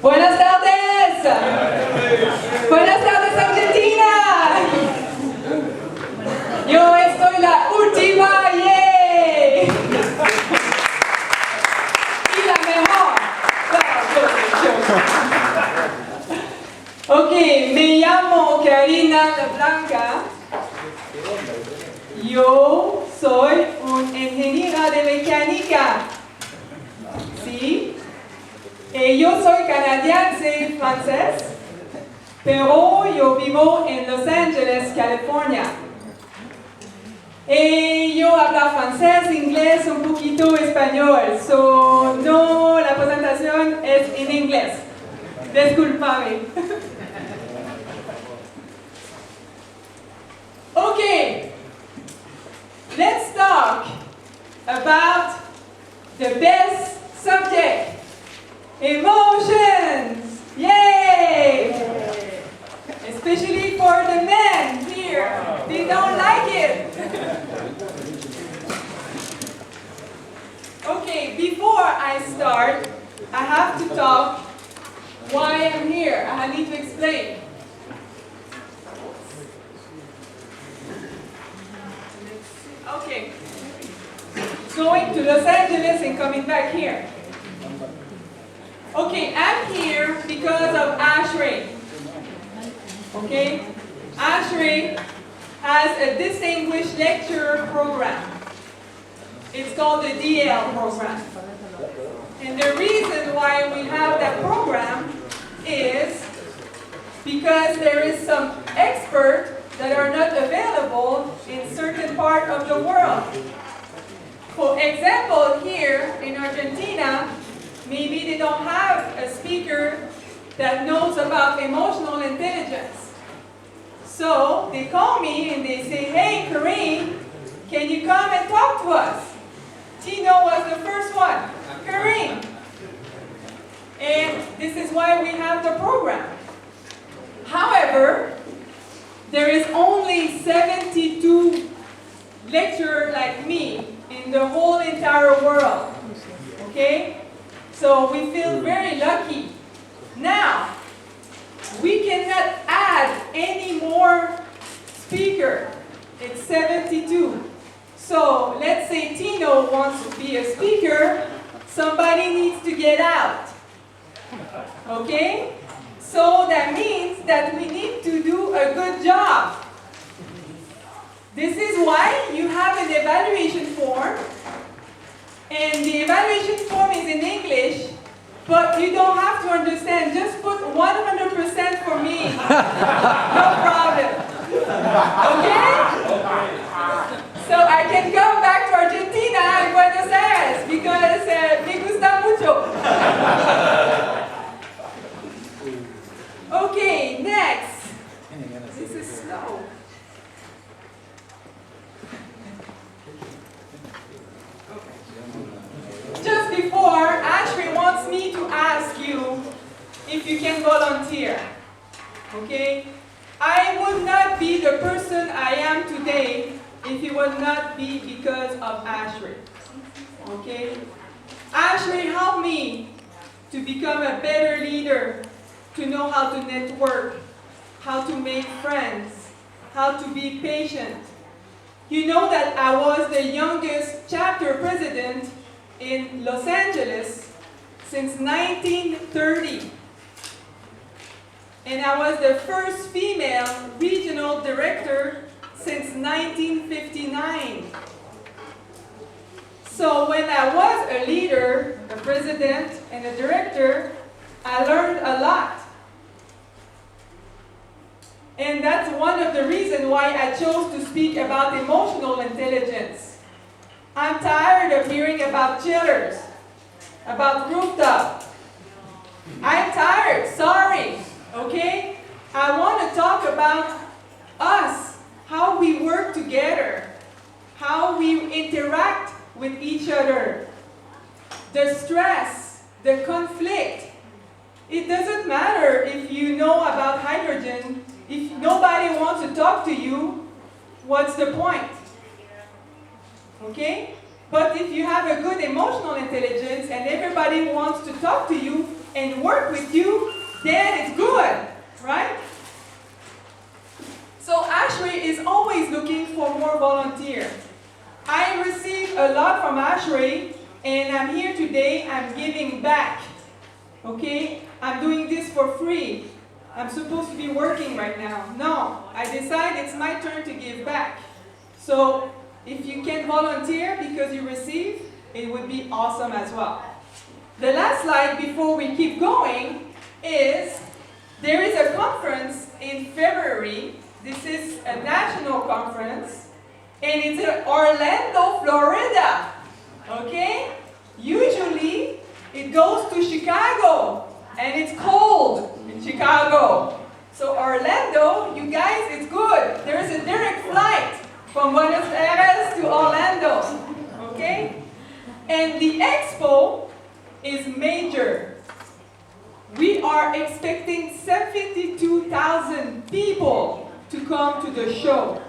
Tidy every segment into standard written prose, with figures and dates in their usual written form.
Buenas tardes. Buenas tardes, Argentina. Yo estoy la última, ¡yay! Y la mejor. Ok, me llamo Karine Leblanc. Yo soy una ingeniera de mecánica. ¿Sí? Yo soy canadiense francés, pero yo vivo en Los Ángeles, California. Yo hablo francés, inglés, un poquito español. No, la presentación es en inglés. Discúlpame. Okay, let's talk about the best subject. Emotions! Yay! Especially for the men here. They don't like it. Okay, before I start, I have to talk why I'm here. I need to explain. Okay. Going to Los Angeles and coming back here. Okay, I'm here because of Ashley. Okay? Ashley has a distinguished lecture program. It's called the DL program. And the reason why we have that program is because there is some experts that are not available in certain part of the world. For example, here in Argentina, maybe they don't have a speaker that knows about emotional intelligence. So they call me and they say, hey, Karine, can you come and talk to us? Tino was the first one. Karine. And this is why we have the program. However, there is only 72 lecturers like me in the whole entire world. Okay? So we feel very lucky. Now, we cannot add any more speaker. It's 72. So let's say Tino wants to be a speaker. Somebody needs to get out. Okay? So that means that we need to do a good job. This is why you have an evaluation form. And the evaluation form is in English, but you don't have to understand. Just put 100% for me. No problem. Okay? So I can come back to Argentina and Buenos Aires because me gusta mucho. Okay, next. This is slow. Just before, Ashley wants me to ask you if you can volunteer. Okay? I would not be the person I am today if it would not be because of Ashley. Okay? Ashley helped me to become a better leader, to know how to network, how to make friends, how to be patient. You know that I was the youngest chapter president in Los Angeles since 1930. And I was the first female regional director since 1959. So when I was a leader, a president, and a director, I learned a lot. And that's one of the reasons why I chose to speak about emotional intelligence. I'm tired of hearing about chillers, about rooftop. I'm tired, sorry, okay? I want to talk about us, how we work together, how we interact with each other, the stress, the conflict. It doesn't matter if you know about hydrogen. If nobody wants to talk to you, what's the point? Okay? But if you have a good emotional intelligence and everybody wants to talk to you and work with you, then it's good, right? So ASHRAE is always looking for more volunteers. I receive a lot from ASHRAE, and I'm here today, I'm giving back. Okay? I'm doing this for free. I'm supposed to be working right now. No, I decide it's my turn to give back. So if you can volunteer because you receive, it would be awesome as well. The last slide before we keep going is there is a conference in February. This is a national conference, and it's in Orlando, Florida. Okay? Usually it goes to Chicago, and it's cold in Chicago. So Orlando, you guys, it's good. There's a direct flight from Buenos Aires to Orlando. Okay? And the expo is major. We are expecting 72,000 people to come to the show.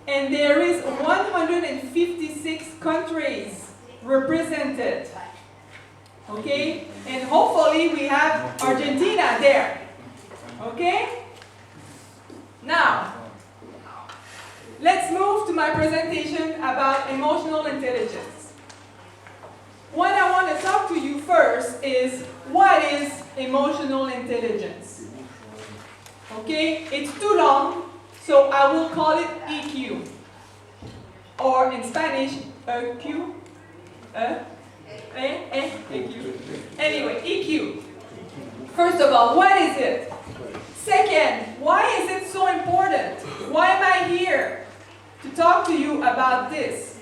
And there is 156 countries represented. Okay? And hopefully we have Argentina there. Okay? Now, let's move to my presentation about emotional intelligence. What I want to talk to you first is, what is emotional intelligence? Okay? It's too long, so I will call it EQ. Or in Spanish, EQ. EQ. Anyway, EQ. First of all, what is it? Second, why is it so important? Why am I here to talk to you about this?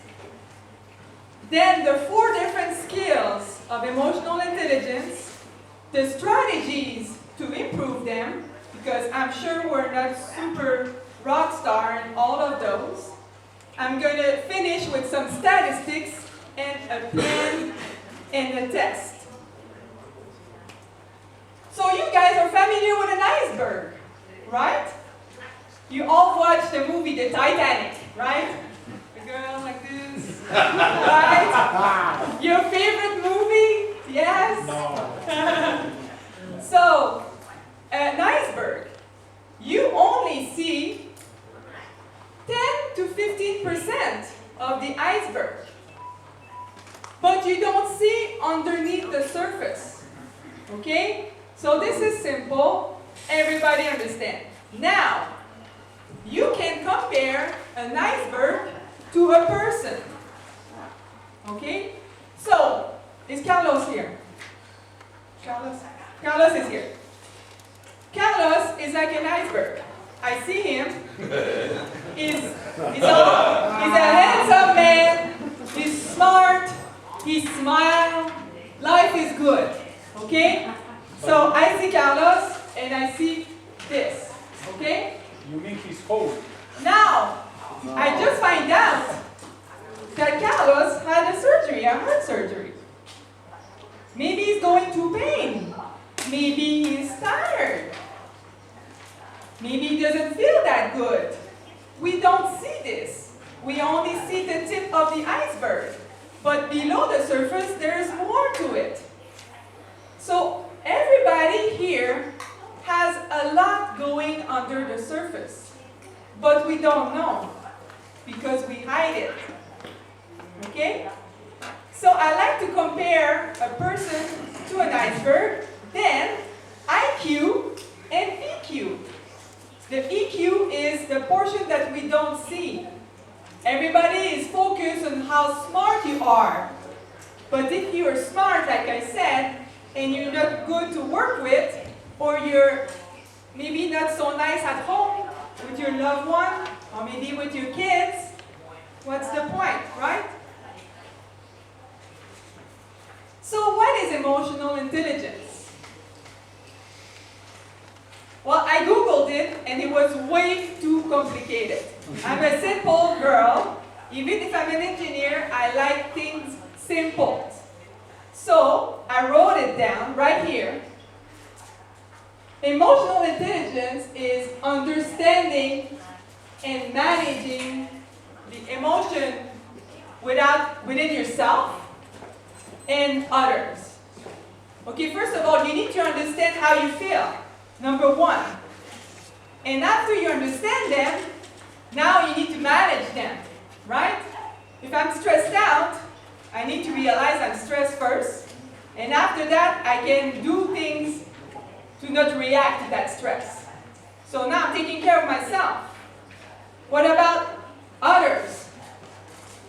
Then the 4 different skills of emotional intelligence, the strategies to improve them, because I'm sure we're not super rock star in all of those. I'm going to finish with some statistics and a plan and a test. So you guys are familiar with an iceberg, right? You all watched the movie The Titanic, right? The girl like this, right? Your favorite movie? Yes? No. So, an iceberg, you only see 10 to 15% of the iceberg. But you don't see underneath the surface. Okay? So this is simple. Everybody understand. Now, you can compare an iceberg to a person. Okay? So, is Carlos here? Carlos is here. Carlos is like an iceberg. I see him. He's a handsome man. He's smart. He smiles. Life is good. Okay? So I see Carlos and I see this. Okay? You mean he's cold? Now, I just find out that Carlos had a surgery, a heart surgery. Maybe he's going through pain. Maybe he's tired. Maybe he doesn't feel that good. We don't see this. We only see the tip of the iceberg. But below the surface, there's more to it. So everybody here has a lot going under the surface. But we don't know because we hide it. Okay? So I like to compare a person to an iceberg, then IQ and EQ. The EQ is the portion that we don't see. Everybody is focused on how smart you are. But if you're smart, like I said, and you're not good to work with, or you're maybe not so nice at home with your loved one, or maybe with your kids, what's the point, right? So what is emotional intelligence? Well, I Googled it, and it was way too complicated. I'm a simple girl. Even if I'm an engineer, I like things simple. So I wrote it down right here. Emotional intelligence is understanding and managing the emotion within yourself and others. Okay, first of all, you need to understand how you feel. Number one. And after you understand them, now you need to manage them, right? If I'm stressed out, I need to realize I'm stressed first. And after that, I can do things to not react to that stress. So now I'm taking care of myself. What about others?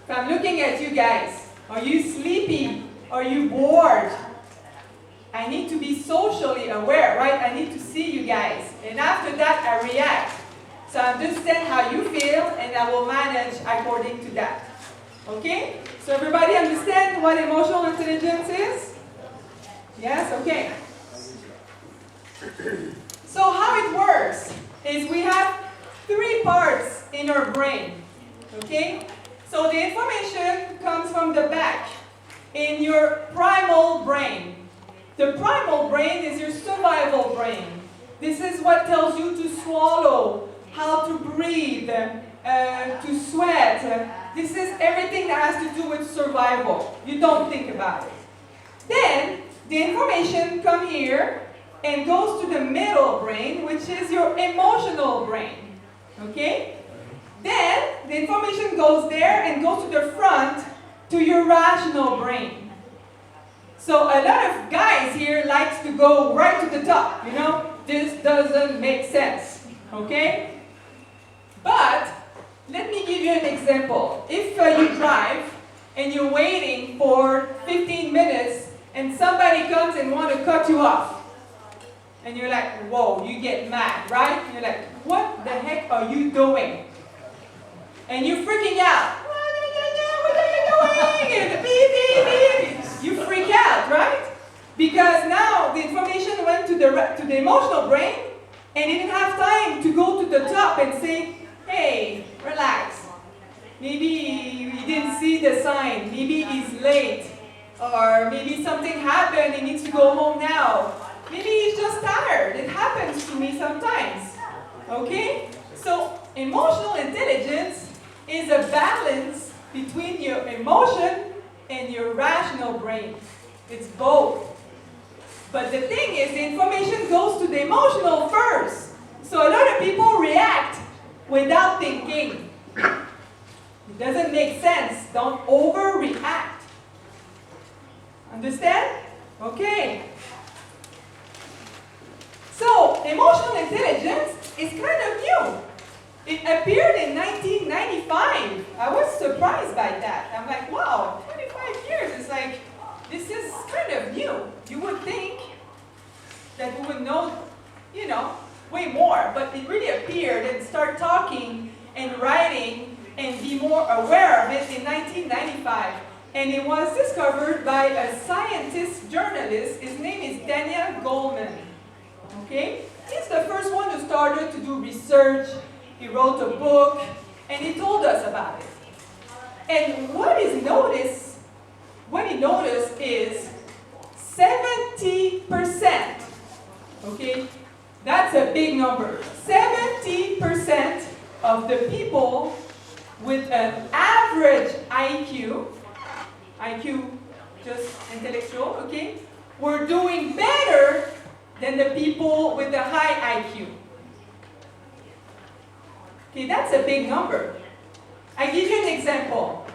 If I'm looking at you guys, are you sleepy? Are you bored? I need to be socially aware, right? I need to see you guys. And after that, I react. So I understand how you feel, and I will manage according to that. Okay? So everybody understand what emotional intelligence is? Yes? Okay. So how it works is we have 3 parts in our brain. Okay? So the information comes from the back in your primal brain. The primal brain is your survival brain. This is what tells you to swallow, how to breathe, to sweat. This is everything that has to do with survival. You don't think about it. Then the information comes here and goes to the middle brain, which is your emotional brain. Okay? Then the information goes there and goes to the front to your rational brain. So a lot of guys here likes to go right to the top, you know? This doesn't make sense, okay? But let me give you an example. If you drive and you're waiting for 15 minutes and somebody comes and wants to cut you off, and you're like, whoa, you get mad, right? You're like, what the heck are you doing? And you're freaking out. What are you doing? And beep, beep, beep. You freak out, right? Because now the information went to the emotional brain, and it didn't have time to go to the top and say, hey, relax. Maybe he didn't see the sign. Maybe he's late. Or maybe something happened, he needs to go home now. Maybe he's just tired. It happens to me sometimes. Okay? So emotional intelligence is a balance between your emotion and your rational brain. It's both. But the thing is, the information goes to the emotional first. So a lot of people react without thinking. It doesn't make sense. Don't overreact. Understand? Okay. So, emotional intelligence is kind of new. It appeared in 1995. I was surprised by that. I'm like, wow, 25 years. It's like, this is kind of new. You would think that we would know, way more. But it really appeared and started talking and writing and be more aware of it in 1995. And it was discovered by a scientist journalist. His name is Daniel Goleman. Okay? He's the first one who started to do research. He wrote a book, and he told us about it. And what he noticed is 70%. Okay? That's a big number. 70% of the people with an average IQ just intellectual, okay, were doing better than the people with a high IQ. Okay, that's a big number. I give you an example.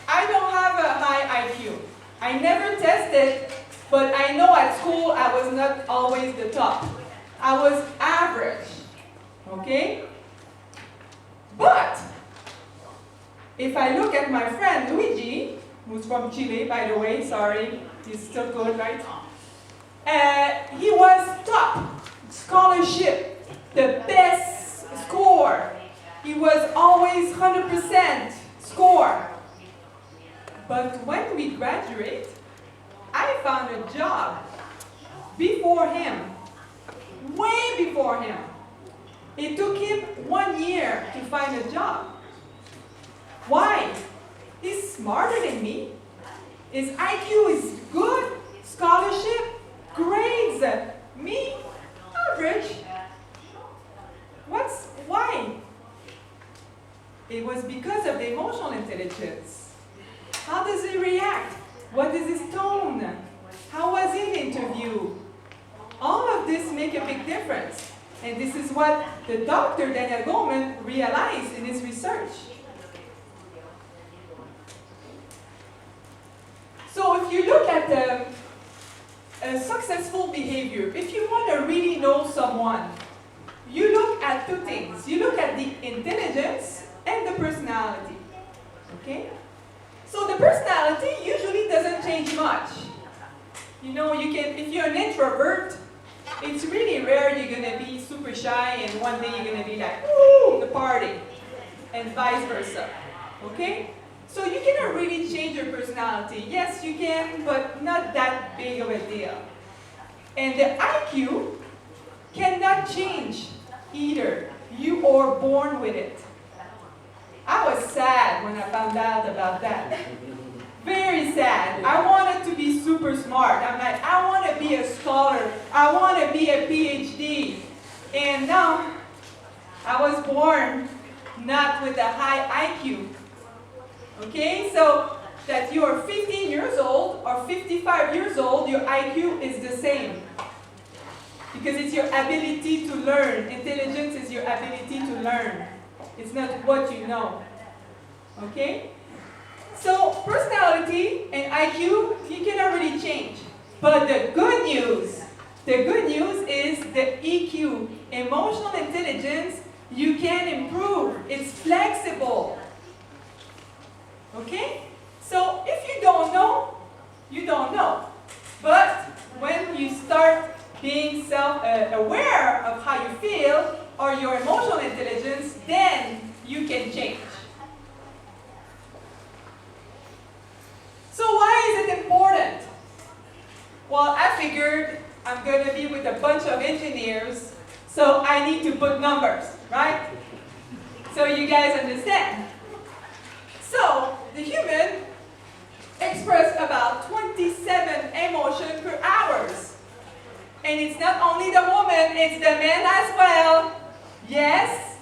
I don't have a high IQ. I never tested, but I know at school I was not always the top. I was average, okay? But if I look at my friend Luigi, who's from Chile, by the way, sorry, he's still good, right? He was top scholarship, the best score. He was always 100% score. But when we graduate, I found a job before him, way before him. It took him 1 year to find a job. Why? He's smarter than me. His IQ is good, scholarship, grades. Me, average. Why? It was because of the emotional intelligence. What is his tone? How was his interview? All of this make a big difference. And this is what the Dr. Daniel Goleman realized in his research. So if you look at a successful behavior, if you want to really know someone, you look at two things. You look at the intelligence and the personality. Okay? So the personality usually doesn't change much. You know, if you're an introvert, it's really rare you're going to be super shy and one day you're going to be like, woo, the party, and vice versa. Okay? So you cannot really change your personality. Yes, you can, but not that big of a deal. And the IQ cannot change either. You are born with it. I was sad when I found out about that. Very sad. I wanted to be super smart. I'm like, I want to be a scholar. I want to be a PhD. And now, I was born not with a high IQ. Okay, so that you are 15 years old or 55 years old, your IQ is the same. Because it's your ability to learn. Intelligence is your ability to learn. It's not what you know. Okay? So personality and IQ, you cannot really change. But the good news is the EQ, emotional intelligence, you can improve. It's flexible. Okay? So if you don't know, you don't know. But when you start being self-aware of how you feel or your emotional intelligence, then you can change. So why is it important? Well, I figured I'm going to be with a bunch of engineers, so I need to put numbers, right? So you guys understand. So the human expresses about 27 emotions per hour. And it's not only the woman, it's the man as well. Yes?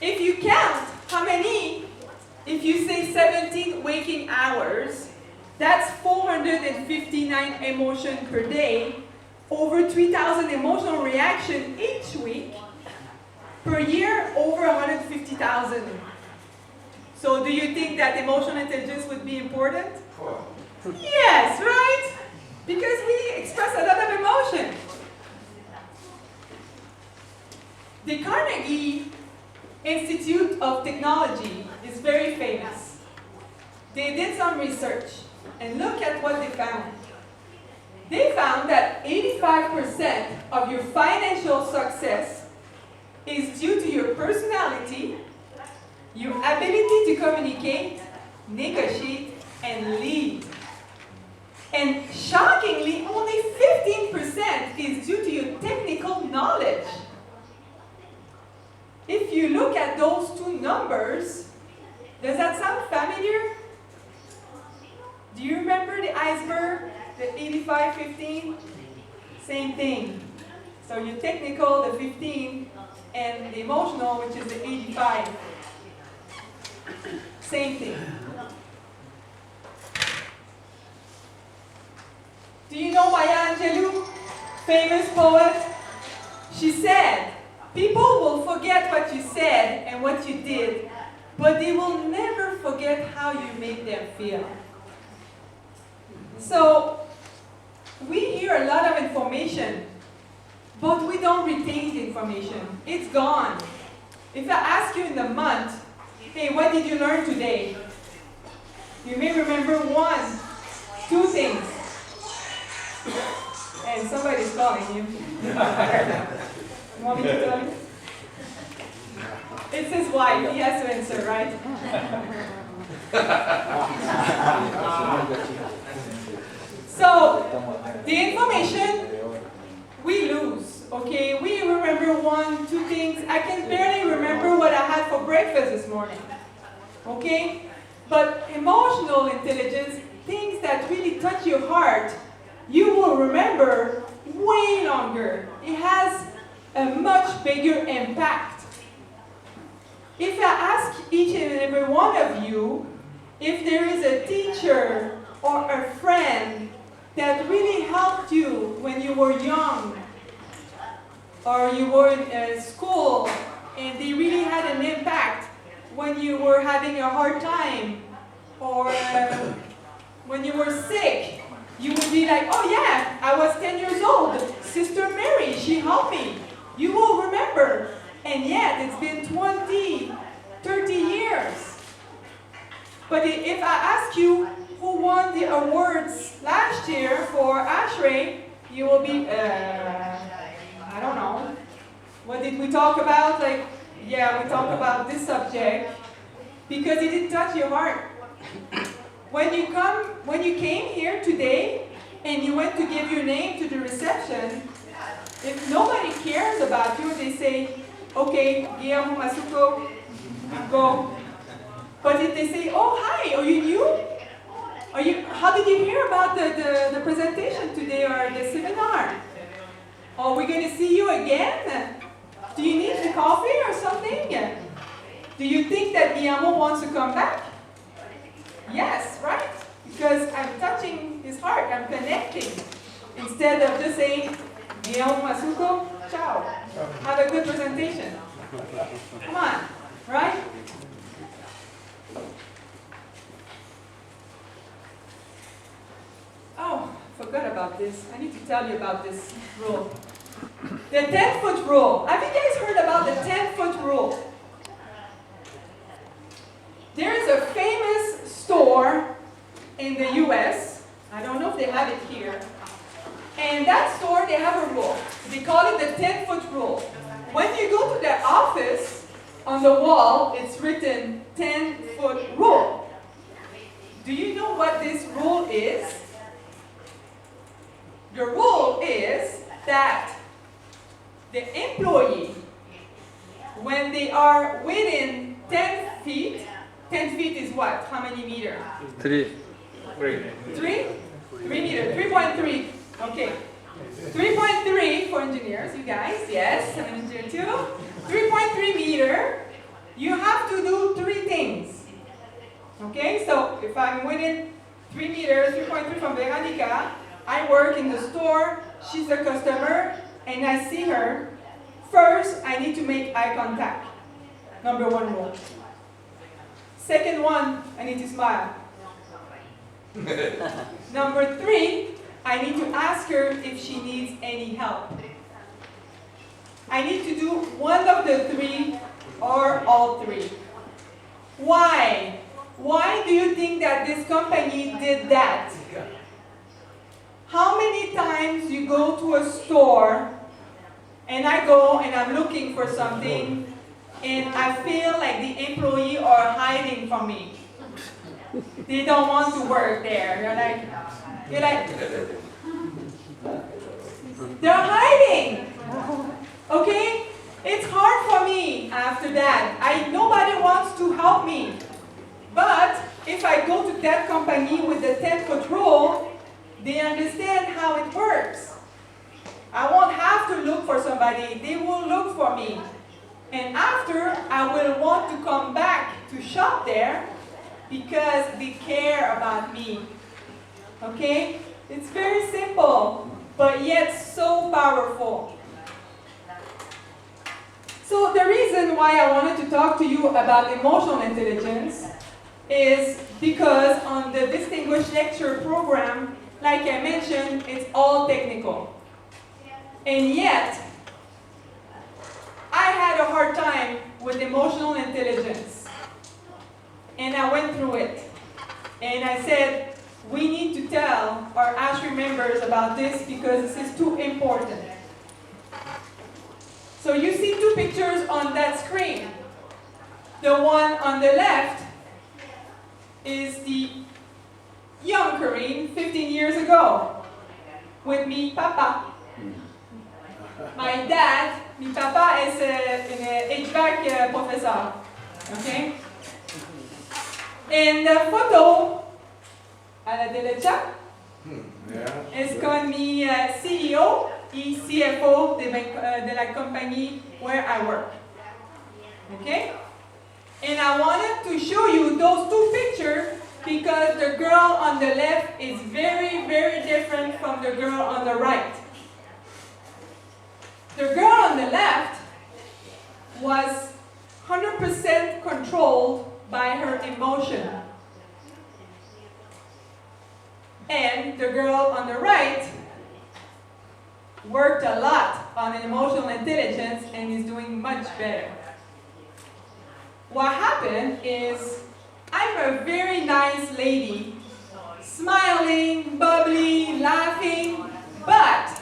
If you count how many, if you say 17 waking hours, that's 459 emotions per day, over 3,000 emotional reactions each week, per year over 150,000. So do you think that emotional intelligence would be important? Yes, right? Because we express a lot of emotion. The Carnegie Institute of Technology is very famous. They did some research and look at what they found. They found that 85% of your financial success is due to your personality, your ability to communicate, negotiate, and lead. And shockingly, only 15% is due to your technical knowledge. If you look at those two numbers, does that sound familiar? Do you remember the iceberg, the 85-15? Same thing. So your technical, the 15, and the emotional, which is the 85. Same thing. Do you know Maya Angelou, famous poet? She said, people will forget what you said and what you did, but they will never forget how you made them feel. So, we hear a lot of information, but we don't retain the information. It's gone. If I ask you in the month, hey, what did you learn today? You may remember one, two things. And somebody's calling you. You want me to tell you? It's his wife. He has to answer, right? So, the information we lose, okay? We remember one, two things. I can barely remember what I had for breakfast this morning, okay? But emotional intelligence, things that really touch your heart, you will remember way longer. It has a much bigger impact. If I ask each and every one of you, if there is a teacher or a friend that really helped you when you were young, or you were in school, and they really had an impact when you were having a hard time, or when you were sick, you would be like, oh yeah, I was 10 years old, Sister Mary, she helped me. You will remember. And yet, it's been 20, 30 years. But if I ask you who won the awards last year for ASHRAE, you will be, I don't know. What did we talk about? Like, yeah, we talked about this subject because it did touch your heart. When you came here today and you went to give your name to the reception, if nobody cares about you, they say, okay, Guillermo Masuko, go. But if they say, oh, hi, are you new? How did you hear about the presentation today or the seminar? Are we going to see you again? Do you need the coffee or something? Do you think that Guillermo wants to come back? Yes, right? Because I'm touching his heart, I'm connecting. Instead of just saying, Guillermo Masuko, ciao. Have a good presentation. Come on, right? Oh, I forgot about this. I need to tell you about this rule. The 10-foot rule. Have you guys heard about the 10-foot rule? There is a famous store in the US. I don't know if they have it here. And that store, they have a rule. They call it the 10-foot rule. When you go to the office, on the wall, it's written 10-foot rule. Do you know what this rule is? The rule is that the employee, when they are within 10 feet, 10 feet is what? How many meters? 3. 3? 3 meters, 3.3. Okay. 3.3 for engineers, you guys. Yes, I'm an engineer too. 3.3 meter, you have to do 3 things. Okay, so if I'm within 3 meters, 3.3 from Veronica, I work in the store, she's a customer, and I see her. First, I need to make eye contact. Number 1 rule. Second one, I need to smile. Number 3, I need to ask her if she needs any help. I need to do one of the 3 or all 3. Why? Why do you think that this company did that? How many times you go to a store and I go and I'm looking for something and I feel like the employee are hiding from me. They don't want to work there. You're like, they're hiding. Okay? It's hard for me after that. Nobody wants to help me. But if I go to that company with the 10-foot rule, they understand how it works. I won't have to look for somebody. They will look for me. And after, I will want to come back to shop there because they care about me. Okay? It's very simple, but yet so powerful. So the reason why I wanted to talk to you about emotional intelligence is because on the Distinguished Lecture program, like I mentioned, it's all technical. And yet, I had a hard time with emotional intelligence. And I went through it. And I said, we need to tell our ASHRAE members about this because this is too important. So you see 2 pictures on that screen. The one on the left is the young Karine, 15 years ago, with me, Papa. My dad, my papa is an HVAC professor. Okay? And the photo à la derecha es con mi CEO y CFO de la compagnie where I work. Okay? And I wanted to show you those 2 pictures because the girl on the left is very, very different from the girl on the right. The girl on the left was 100% controlled by her emotion. And the girl on the right worked a lot on emotional intelligence and is doing much better. What happened is, I'm a very nice lady, smiling, bubbly, laughing, but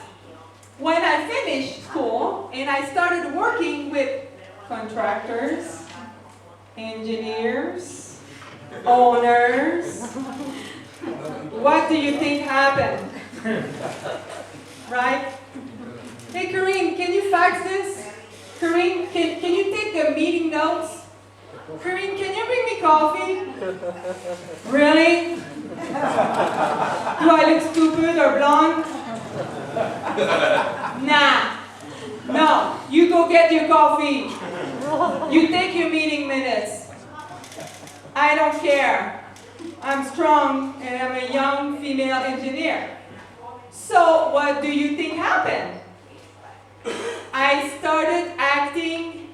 when I finished school and I started working with contractors, engineers, owners, what do you think happened? Right? Hey, Karine, can you fax this? Karine, can you take the meeting notes? Karine, can you bring me coffee? Really? Do I look stupid or blonde? Nah. No. You go get your coffee. You take your meeting minutes. I don't care. I'm strong and I'm a young female engineer. So what do you think happened? I started acting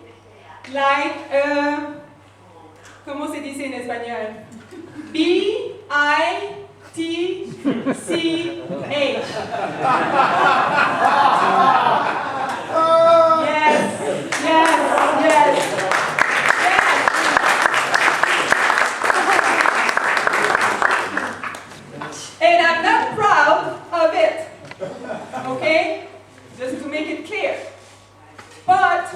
like a... ¿Cómo se dice en español? B-I-T-C-H. Yes, yes, yes. And I'm not proud of it, okay? Just to make it clear. But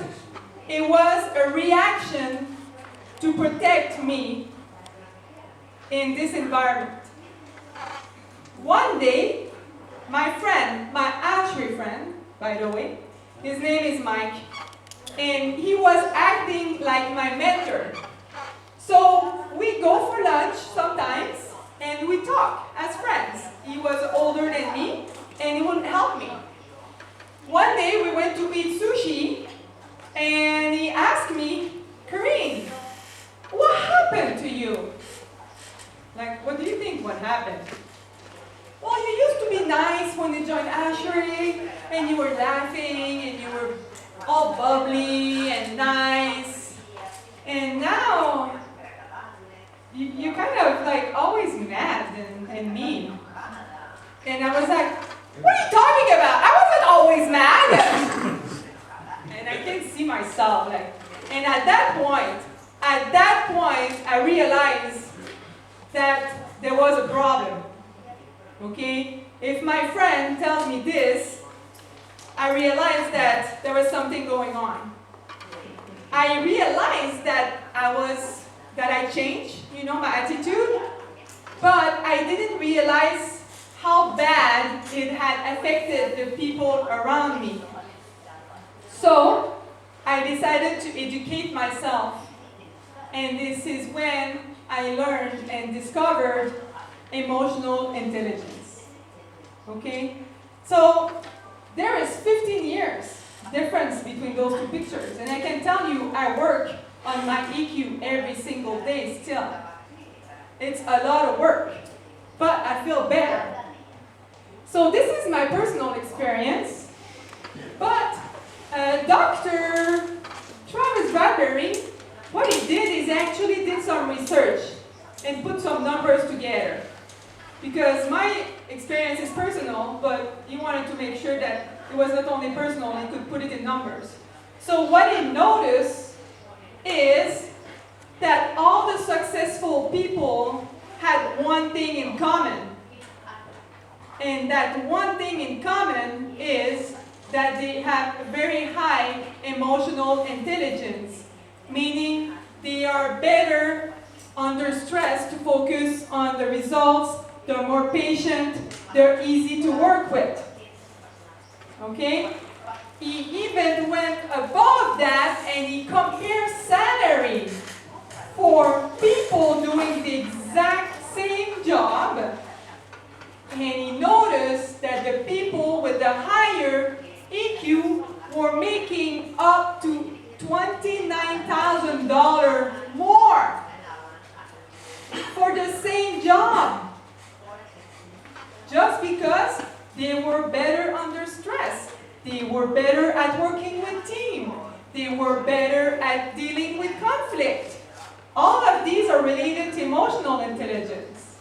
it was a reaction to protect me in this environment. One day, my friend, my archery friend, by the way, his name is Mike, and he was acting like my mentor. So we go for lunch sometimes, and we talk as friends. He was older than me, and he would help me. One day we went to eat sushi, and he asked me, Karine, what happened to you? Like, what do you think what happened? Well, you used to be nice when you joined Ashery, and you were laughing, and you were all bubbly and nice. And now, you kind of like always mad and mean. And I was like, what are you talking about? I wasn't always mad. And I can see myself like, and at that point, I realized that there was a problem. Okay? If my friend tells me this, I realized that there was something going on. I realized that I changed, my attitude, but I didn't realize how bad it had affected the people around me. So, I decided to educate myself. And this is when I learned and discovered emotional intelligence. Okay? So, there is 15 years difference between those two pictures. And I can tell you, I work on my EQ every single day still. It's a lot of work, but I feel better. So this is my personal experience. But Dr. Travis Bradbury, what he did is actually did some research and put some numbers together. Because my experience is personal, but he wanted to make sure that it was not only personal, he could put it in numbers. So what he noticed is that all the successful people had one thing in common. And that one thing in common is that they have very high emotional intelligence, meaning they are better under stress to focus on the results, they're more patient, they're easy to work with. Okay? He even went above that and he compared salary for people doing the exact same job. And he noticed that the people with the higher EQ were making up to $29,000 more for the same job. Just because they were better under stress. They were better at working with team. They were better at dealing with conflict. All of these are related to emotional intelligence.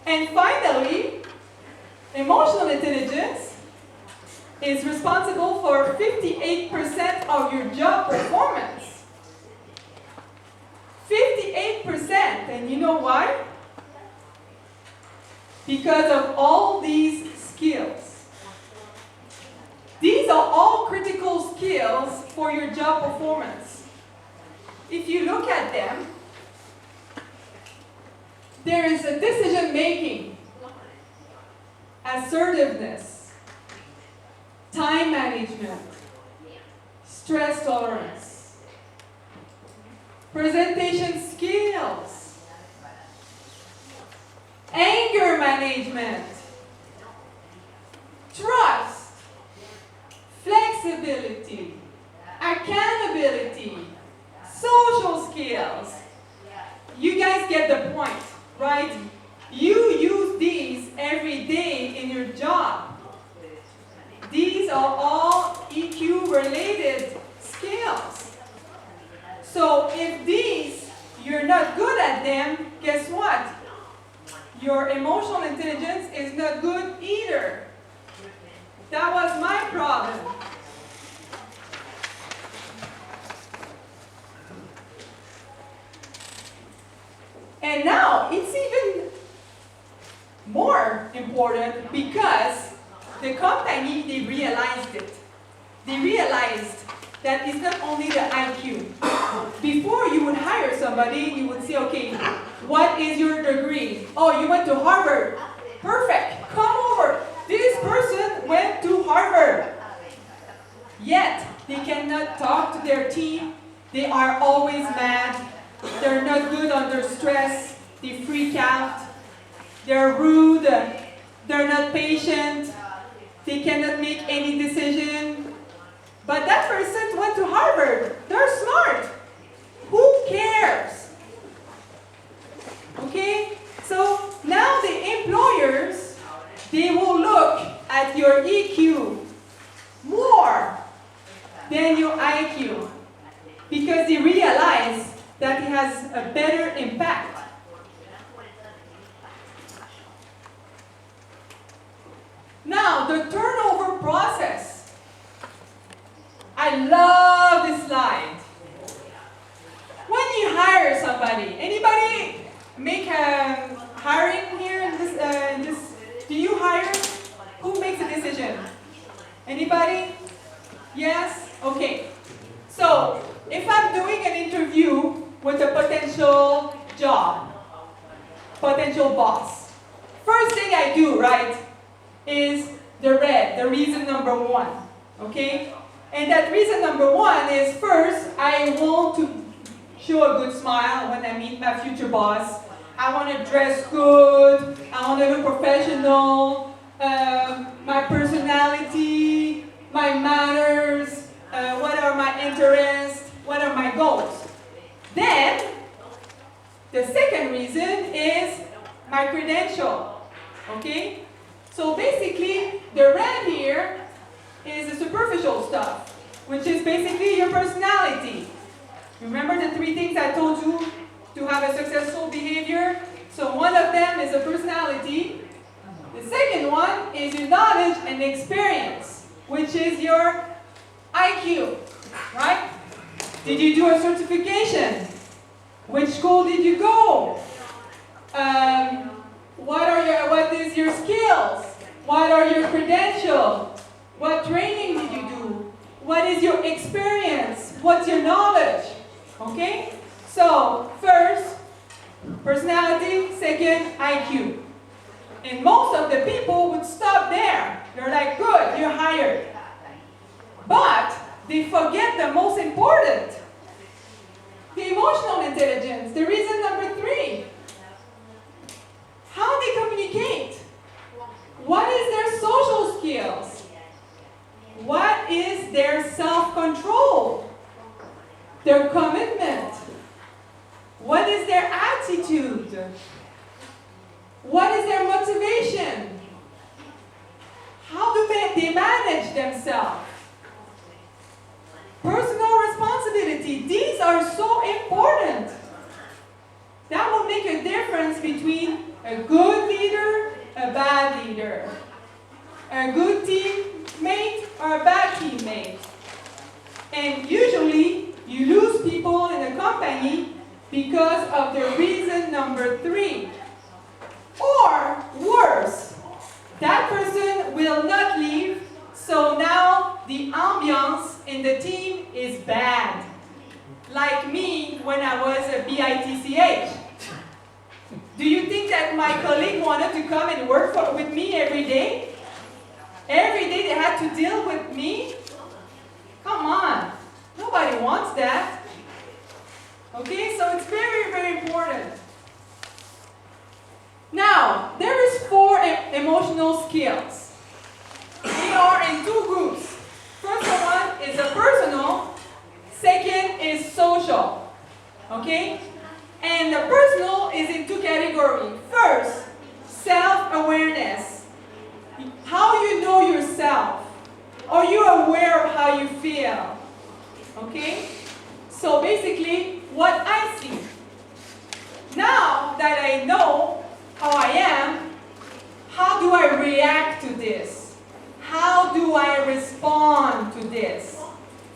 And finally, emotional intelligence is responsible for 58% of your job performance. 58%, and you know why? Because of all these skills. These are all critical skills for your job performance. If you look at them, there is a decision making, assertiveness, time management, stress tolerance, presentation skills, anger management, trust, flexibility, accountability, social skills. You guys get the point, right? You use these every day in your job. These are all EQ related skills. So if these, you're not good at them, guess what? Your emotional intelligence is not good either. That was my problem. And now it's even more important because the company, they realized it. They realized that it's not only the IQ. Before you would hire somebody, you would say, okay, what is your degree? Oh, you went to Harvard. Perfect. Come over. This person went to Harvard. Yet, they cannot talk to their team. They are always mad. They're not good under stress. They freak out. They're rude. They're not patient. They cannot make any decision. But that person went to Harvard. They're smart. Who cares? Okay? So now the employers, they will look at your EQ more than your IQ because they realize that it has a better impact. Now, the turnover process. I love this slide. When you hire somebody, anybody make a hiring here in this, do you hire? Who makes a decision? Anybody? Yes? Okay. So, if I'm doing an interview with a potential job, potential boss, first thing I do, right, is the red, the reason number one. Okay? And that reason number one is first, I want to show a good smile when I meet my future boss. I want to dress good. I want to look professional. My personality, my manners, what are my interests, what are my goals. Then, the second reason is my credential. Okay? So basically, the red here is the superficial stuff, which is basically your personality. Remember the three things I told you to have a successful behavior? So one of them is the personality. The second one is your knowledge and experience, which is your IQ, right? Did you do a certification? Which school did you go? What is your skills? What are your credentials? What training did you do? What is your experience? What's your knowledge? Okay? So, first, personality, second, IQ. And most of the people would stop there. They're like, good, you're hired. But they forget the most important. The emotional intelligence, the reason number three. How they communicate. What is their social skills? What is their self-control? Their commitment? What is their attitude? motivation? How do they manage themselves? Personal responsibility. These are so important. That will make a difference between a good leader, a bad leader. A good teammate or a bad teammate. And usually, you lose people in a company because of the reason number 3. Or worse, that person will not leave, so now the ambiance in the team is bad. Like me when I was a BITCH. Do you think that my colleague wanted to come and work with me every day? Every day they had to deal with me? Come on, nobody wants that. Okay, so it's very, very important. Now, there is 4 emotional skills. They are in 2 groups. First one is a personal, second is social. Okay? And the personal is in 2 categories. First, self-awareness. How you know yourself. Are you aware of how you feel? Okay? So basically, what I see. Now that I know how I am, how do I react to this? How do I respond to this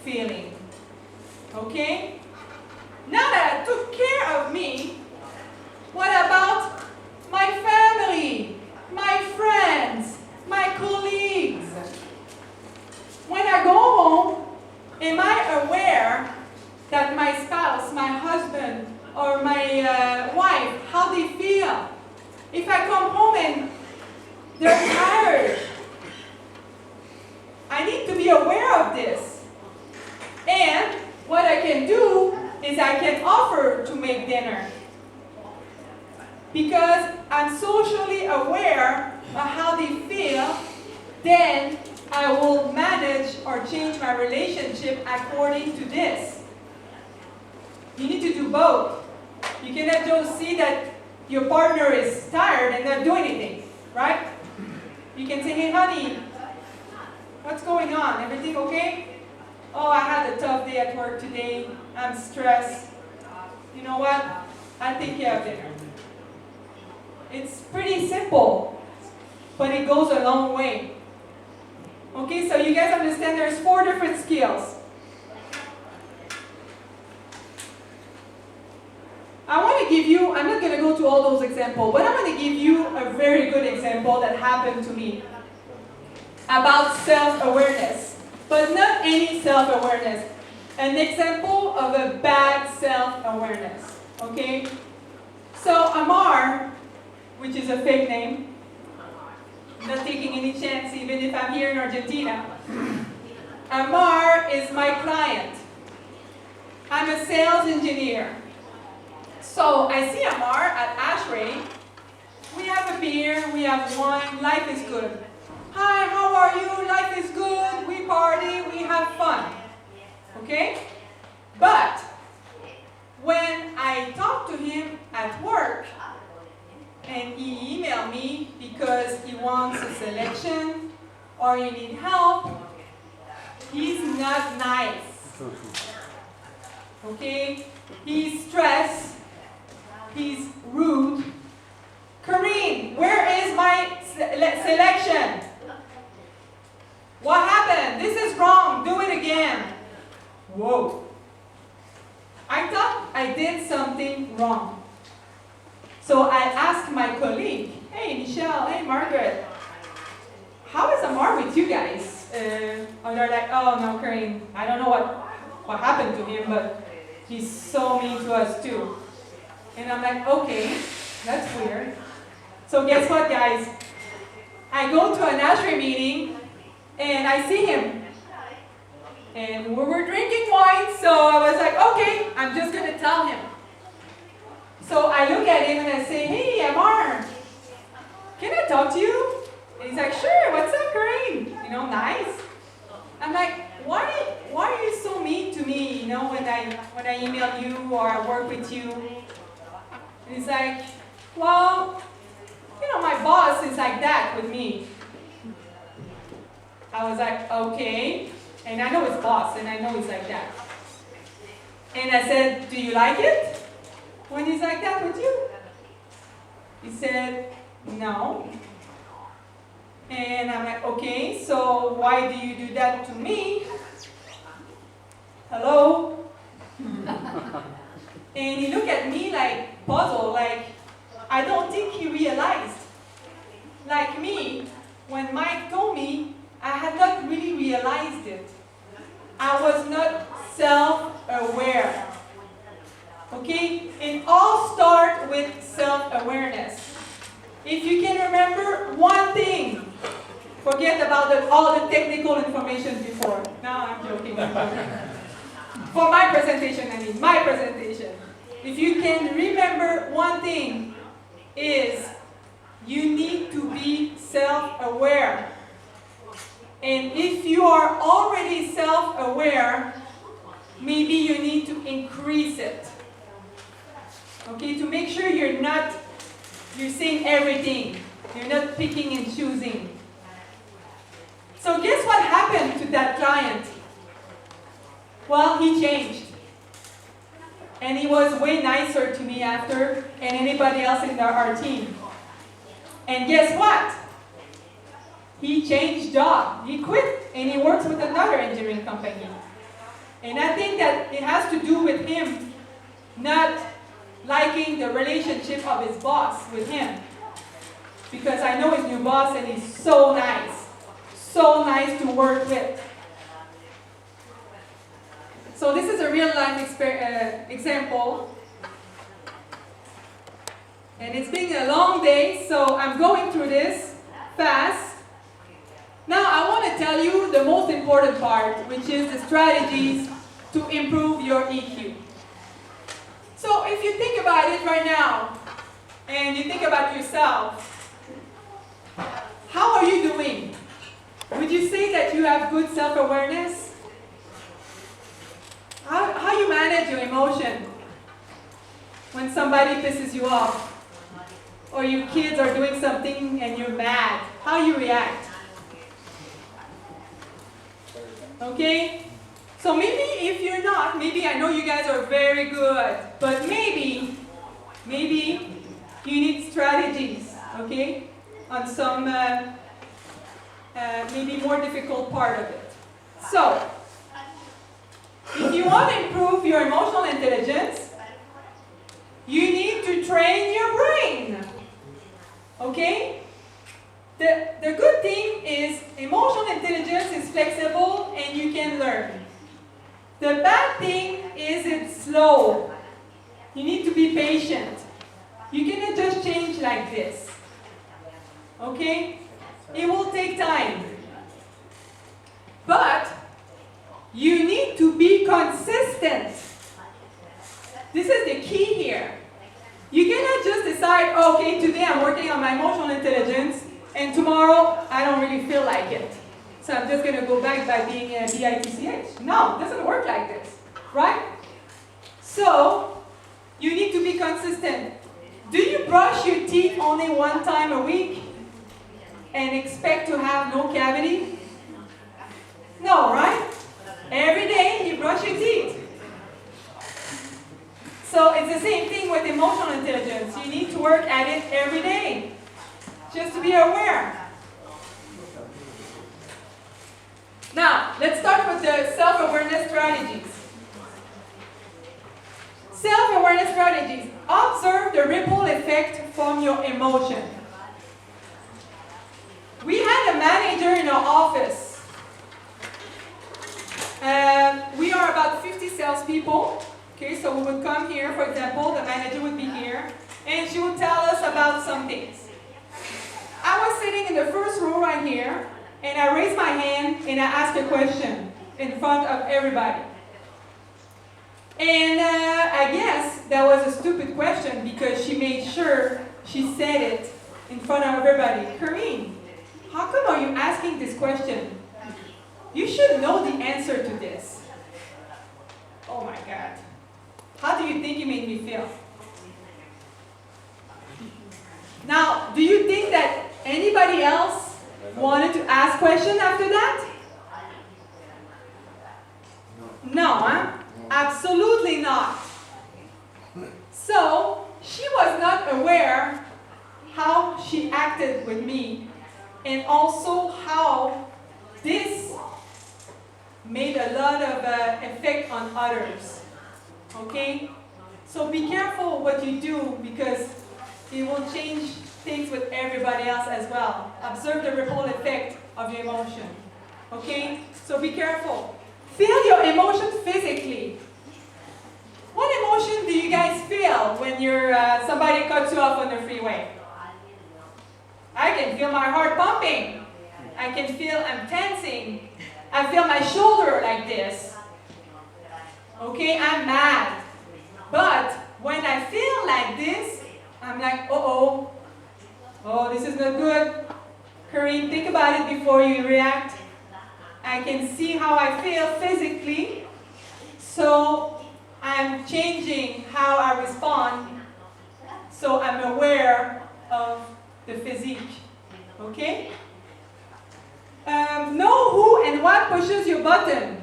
feeling? Okay? Now that I took care of me, what about my family, my friends, my colleagues? When I go home, am I aware that my spouse, my husband, or my wife, how they feel? If I come home and they're tired, I need to be aware of this. And what I can do is I can offer to make dinner. Because I'm socially aware of how they feel, then I will manage or change my relationship according to this. You need to do both. You cannot just see that your partner is tired and not doing anything, right? You can say, hey honey, what's going on? Everything okay? Oh, I had a tough day at work today. I'm stressed. You know what? I'll take care of dinner. It's pretty simple, but it goes a long way. Okay, so you guys understand there's 4 different skills. I want to give you, I'm not going to go to all those examples, but I'm going to give you a very good example that happened to me about self-awareness, but not any self-awareness. An example of a bad self-awareness, okay? So Amar, which is a fake name, not taking any chance even if I'm here in Argentina. Amar is my client. I'm a sales engineer. So I see Amar at Ashray. We have a beer, we have wine, life is good. Hi, how are you? Life is good, we party, we have fun. Okay? But when I talk to him at work, and he emailed me because he wants a selection or he needs help, he's not nice. Okay? He's stressed. He's rude. Karine, where is my selection? What happened? This is wrong. Do it again. Whoa. I thought I did something wrong. So I asked my colleague, hey Michelle, hey Margaret, how is Amar with you guys? And they're like, oh no, Karine, I don't know what happened to him, but he's so mean to us too. And I'm like, okay, that's weird. So guess what, guys? I go to an Ashray meeting, and I see him. And we were drinking wine, so I was like, okay, I'm just going to tell him. So I look at him and I say, hey, Amar, can I talk to you? And he's like, sure, what's up, Karine? You know, nice. I'm like, why are you so mean to me, you know, when I email you or I work with you? And he's like, well, you know, my boss is like that with me. I was like, okay. And I know his boss, and I know he's like that. And I said, do you like it when he's like that with you? He said, no. And I'm like, okay, so why do you do that to me? Hello? And he looked at me like puzzled, like I don't think he realized. Like me, when Mike told me, I had not really realized it. I was not self-aware. Okay? It all starts with self-awareness. If you can remember one thing, forget about all the technical information before. No, I'm joking. For my presentation, I mean, my presentation. If you can remember one thing, is you need to be self-aware. And if you are already self-aware, maybe you need to increase it. Okay, to make sure you're saying everything. You're not picking and choosing. So guess what happened to that client? Well, he changed. And he was way nicer to me after and anybody else in our team. And guess what? He changed job. He quit and he works with another engineering company. And I think that it has to do with him not liking the relationship of his boss with him. Because I know his new boss and he's so nice. So nice to work with. So this is a real life example. And it's been a long day, so I'm going through this fast. Now I want to tell you the most important part, which is the strategies to improve your EQ. So if you think about it right now, and you think about yourself, how are you doing? Would you say that you have good self-awareness? How you manage your emotion when somebody pisses you off? Or your kids are doing something and you're mad? How you react? Okay? So maybe if you're not, maybe I know you guys are very good, but maybe you need strategies, okay? On some maybe more difficult part of it. So, if you want to improve your emotional intelligence, you need to train your brain. Okay? The good thing is emotional intelligence is flexible and you can learn. The bad thing is it's slow. You need to be patient. You cannot just change like this. Okay? It will take time. But you need to be consistent. This is the key here. You cannot just decide, okay, today I'm working on my emotional intelligence, and tomorrow I don't really feel like it. So I'm just going to go back by being a BITCH. No, it doesn't work like this, right? So, you need to be consistent. Do you brush your teeth only one time a week and expect to have no cavity? No, right? Every day you brush your teeth. So it's the same thing with emotional intelligence. You need to work at it every day, just to be aware. Now, let's start with the self-awareness strategies. Self-awareness strategies. Observe the ripple effect from your emotion. We had a manager in our office. We are about 50 salespeople. Okay, so we would come here, for example, the manager would be here, and she would tell us about some things. I was sitting in the first row right here, and I raised my hand and I asked a question in front of everybody. And I guess that was a stupid question because she made sure she said it in front of everybody. Karine, how come are you asking this question? You should know the answer to this. Oh my God. How do you think it made me feel? Now, do you think that anybody question after that? No, huh? Absolutely not. So, she was not aware how she acted with me, and also how this made a lot of effect on others. Okay? So be careful what you do, because it will change things with everybody else as well. Observe the ripple effect of your emotion. Okay? So be careful. Feel your emotion physically. What emotion do you guys feel when somebody cuts you off on the freeway? I can feel my heart pumping. I can feel I'm tensing. I feel my shoulder like this. Okay, I'm mad. But when I feel like this, I'm like, uh-oh. Oh, this is not good. Karine, think about it before you react. I can see how I feel physically. So I'm changing how I respond. So I'm aware of the physique. Okay? Know who and what pushes your button.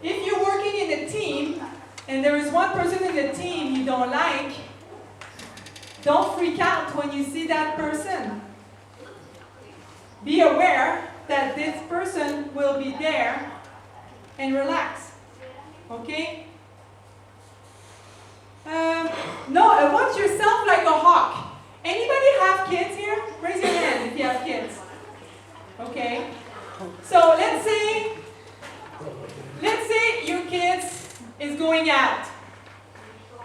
If you're working in a team and there is one person in the team you don't like, don't freak out when you see that person. Be aware that this person will be there and relax. Okay? Watch yourself like a hawk. Anybody have kids here? Raise your hand if you have kids. Okay. So let's say your kids is going out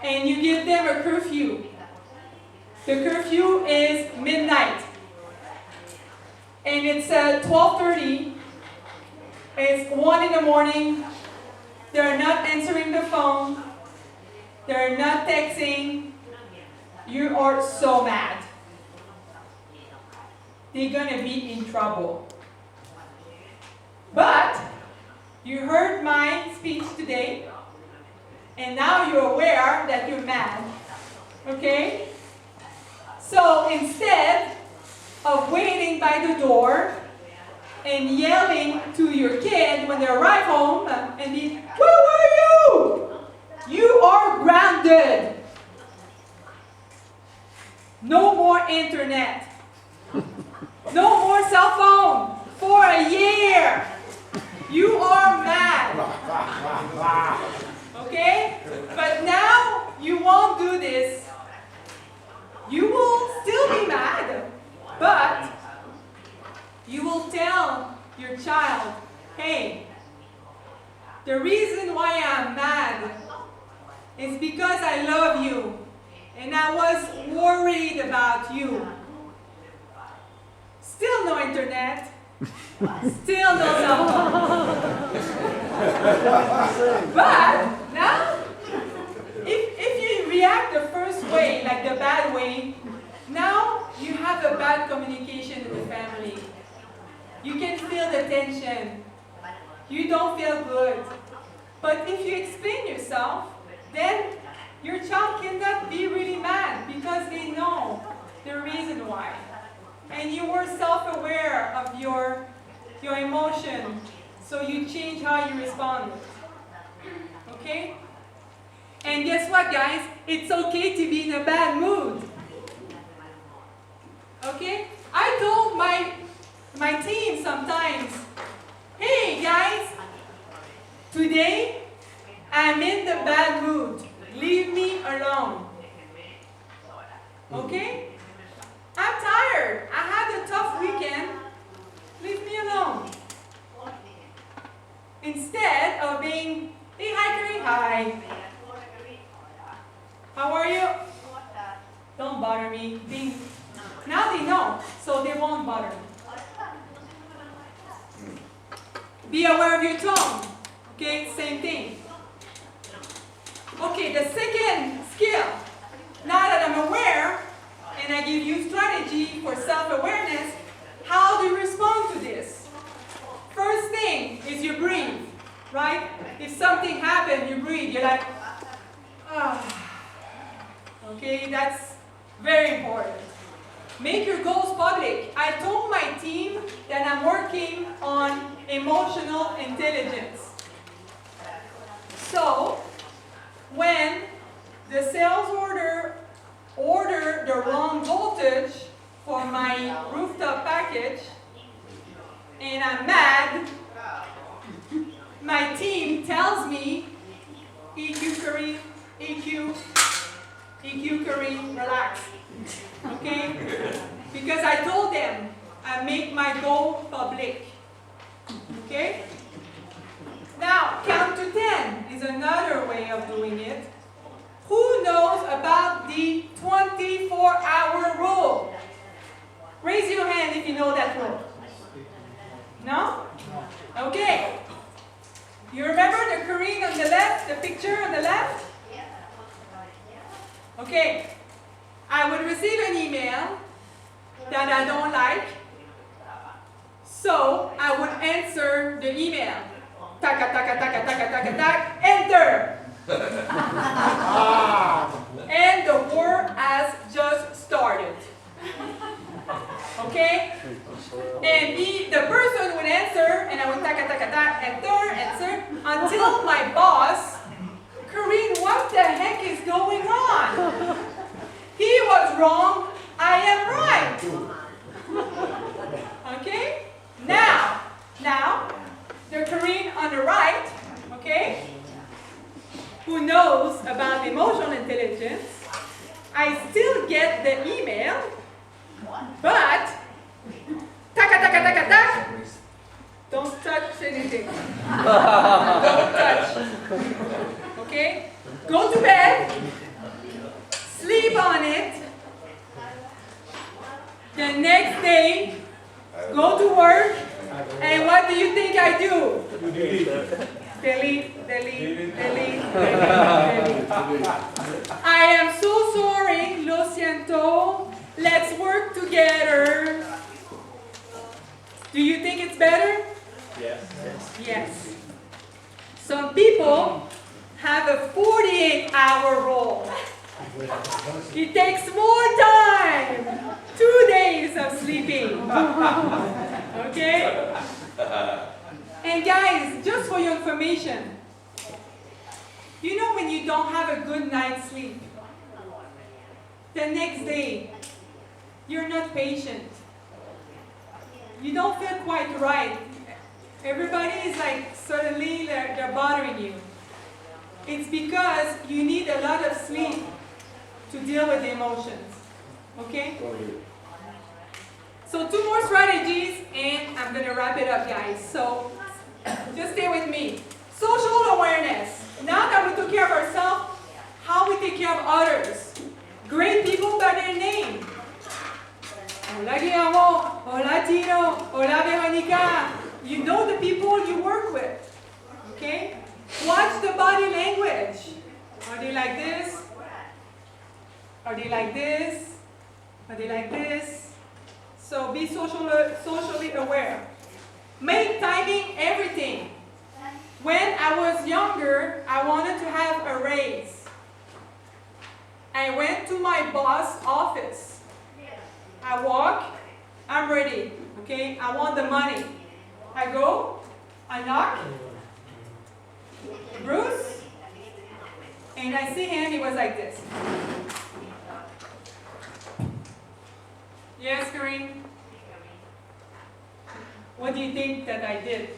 and you give them a curfew. The curfew is midnight. And it's 12:30. It's 1 in the morning. They're not answering the phone. They're not texting. You are so mad. They're going to be in trouble. But you heard my speech today, and now you're aware that you're mad. Okay? So instead of waiting by the door and yelling to your kid when they arrive home and be, "Where were you?" You are grounded. No more internet. No more cell phone for a year. You are mad. Okay? But now you won't do this. You will still be mad, but you will tell your child, "Hey, the reason why I'm mad is because I love you and I was worried about you." Still no internet. Still no cell phone. But now, if you react the first way, like the bad way, now you have a bad communication in the family. You can feel the tension. You don't feel good. But if you explain yourself, then your child cannot be really mad because they know the reason why. And you were self-aware of your emotion, so you change how you respond. Okay? And guess what, guys? It's okay to be in a bad mood. Okay? I told my team sometimes, "Hey guys, today I'm in the bad mood. Leave me alone." Okay? I'm tired. I had a tough weekend. Leave me alone. Instead of being, "Hey, hi, Karine. Hi. How are you? Don't bother me." Now they know, so they won't bother me. Be aware of your tone. Okay, same thing. Okay, the second skill. Now that I'm aware, and I give you strategy for self-awareness, how do you respond to this? First thing is you breathe, right? If something happened, you breathe. You're like, ah. Okay, that's very important. make your goals public. I told my team that I'm working on emotional intelligence. So, when the sales order the wrong voltage for my rooftop package, and I'm mad, my team tells me, EQ Karine, EQ Karine, relax. Okay? Because I told them I make my goal public. Okay? Now, count to 10 is another way of doing it. Who knows about the 24-hour rule? Raise your hand if you know that rule. No? Okay. You remember the Karine on the left, the picture on the left? Okay. I would receive an email that I don't like, so I would answer the email. Taka, taka, taka, taka, taka, taka, enter! And the war has just started. Okay? And the person would answer, and I would taka, taka, taka, answer, until my boss, Karine, what the heck is going on? He was wrong, I am right. Okay? Now, the Karine on the right, okay, who knows about emotional intelligence, I still get the email, but taka taka taka taka, don't touch anything. Don't touch. Okay? Go to bed, sleep on it. The next day, go to work, and what do you think I do? Delete, delete, delete, delete, delete. I am so sorry, lo siento. Let's work together. Do you think it's better? Yes. Yes. Some people have a 48-hour rule. It takes more time. 2 days of sleeping. Okay? And guys, just for your information, you know when you don't have a good night's sleep, the next day, you're not patient. You don't feel quite right. Everybody is like, suddenly they're bothering you. It's because you need a lot of sleep to deal with the emotions. Okay? So 2 more strategies, and I'm going to wrap it up, guys. So just stay with me. Social awareness. Now that we took care of ourselves, how we take care of others. Great people by their name. Hola Guillermo, hola Tino, hola Veronica. You know the people you work with. Okay? Watch the body language. Are they like this? Are they like this? Are they like this? So be socially aware. Make timing everything. When I was younger, I wanted to have a raise. I went to my boss' office. I walk, I'm ready. Okay, I want the money. I go, I knock. Bruce, and I see him, he was like this. Yes, Karine? What do you think that I did?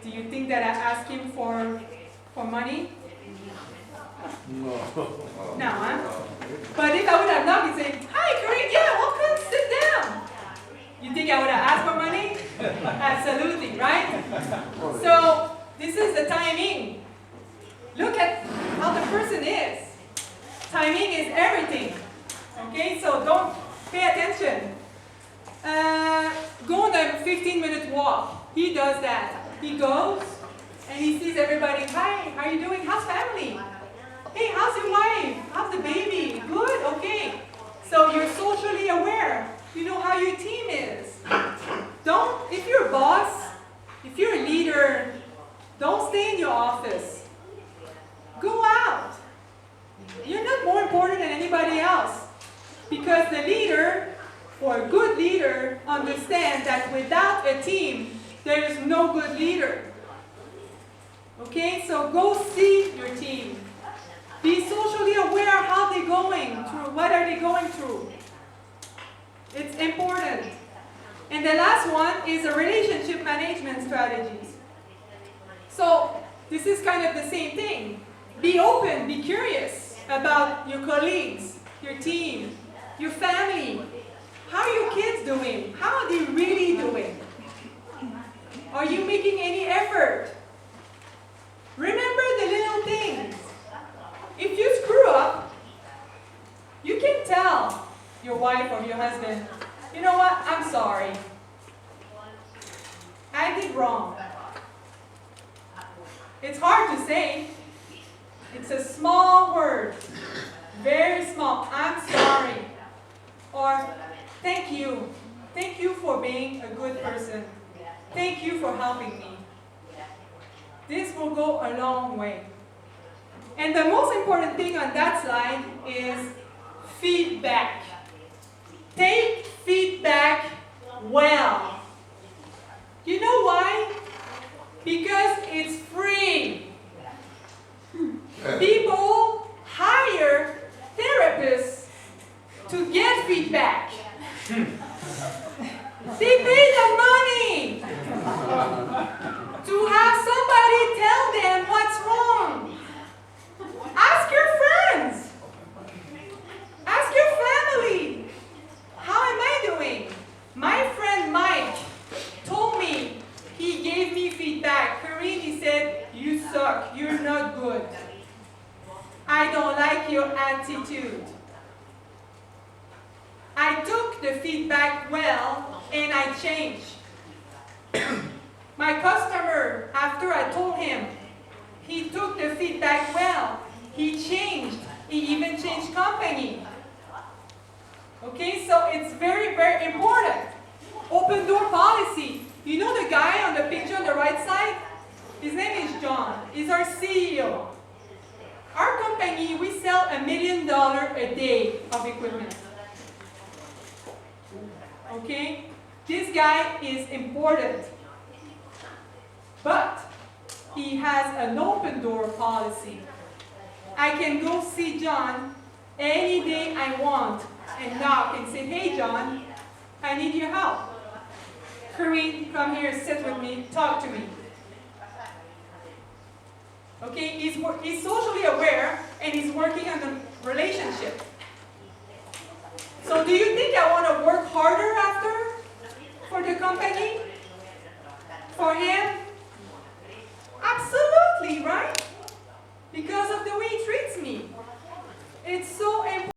Do you think that I asked him for money? No. No, huh? But if I would have knocked, he'd say, hi, Karine, yeah, welcome, sit down. You think I would have asked for money? Absolutely, right? So, this is the timing. Look at how the person is. Timing is everything. Okay, so don't pay attention. Go on a 15-minute walk. He does that. He goes and he sees everybody. Hi, how are you doing? How's family? Hey, how's your wife? How's the baby? Good, okay. So you're socially aware. You know how your team is. If you're a boss, if you're a leader, don't stay in your office. Go out. You're not more important than anybody else. Because the leader, or a good leader understands that without a team, there is no good leader. Okay, so go see your team. Be socially aware of how they're going through, what are they going through. It's important. And the last one is a relationship management strategies. So this is kind of the same thing. Be open, be curious about your colleagues, your team, your family. How are your kids doing? How are they really doing? Are you making any effort? Remember the little things. If you screw up, you can tell your wife or your husband, you know what, I'm sorry. I did wrong. It's hard to say. It's a small word. Very small. I'm sorry. Or thank you. Thank you for being a good person. Thank you for helping me. This will go a long way. And the most important thing on that slide is feedback. Take feedback well. You know why? Because it's free. People hire therapists to get feedback. They pay the money to have somebody tell them what's wrong. Ask your friends. Ask your family. How am I doing? My friend Mike told me, he gave me feedback. Karine, he said, you suck. You're not good. I don't like your attitude. I took the feedback well and I changed. My customer, after I told him, he took the feedback well. He changed. He even changed company. Okay, so it's very, very important. Open door policy. You know the guy on the picture on the right side? His name is John. He's our CEO. Our company, we sell $1 million a day of equipment. Okay? This guy is important. But he has an open door policy. I can go see John any day I want and knock and say, hey John, I need your help. Karine, come here, sit with me, talk to me. Okay, he's socially aware and he's working on the relationship. So do you think I want to work harder after for the company? For him? Absolutely, right? Because of the way he treats me. It's so important.